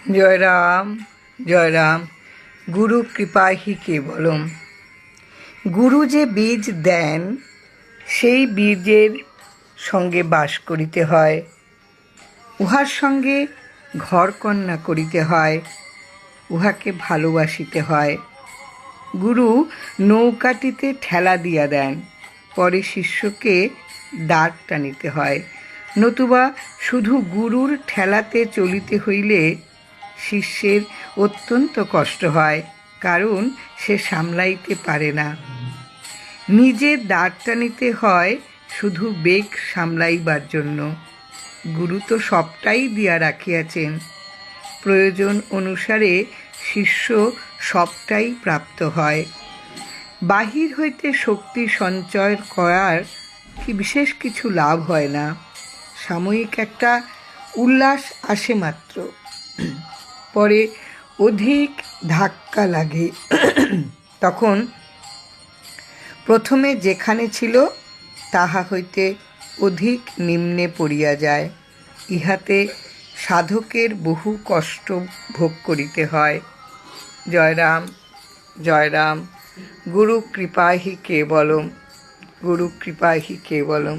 জয় রাম, জয় রাম। গুরু কৃপাহি কেবলম। গুরু যে বীজ দেন, সেই বীজের সঙ্গে বাস করিতে হয়, উহার সঙ্গে ঘরকন্যা করিতে হয়, উহাকে ভালোবাসিতে হয়। গুরু নৌকাটিতে ঠেলা দিয়া দেন, পরে শিষ্যকে দাঁড় টানিতে হয়। নতুবা শুধু গুরুর ঠেলাতে চলিতে হইলে শিষ্যের অত্যন্ত কষ্ট হয়, কারণ সে সামলাইতে পারে না। নিজে দাঁড় টানিতে হয় শুধু বেগ সামলাইবার জন্য। গুরু তো সবটাই দিয়া রাখিয়াছেন, প্রয়োজন অনুসারে শিষ্য সবটাই প্রাপ্ত হয়। বাহির হইতে শক্তি সঞ্চয় করার কি বিশেষ কিছু লাভ হয় না, সাময়িক একটা উল্লাস আসে মাত্র, পরে অধিক ধাক্কা লাগে। তখন প্রথমে যেখানে ছিল তাহা হইতে অধিক নিম্নে পড়িয়া যায়। ইহাতে সাধকের বহু কষ্ট ভোগ করিতে হয়। জয় রাম, জয় রাম। গুরু কৃপাহি কেবলম, গুরু কৃপাহি কেবলম।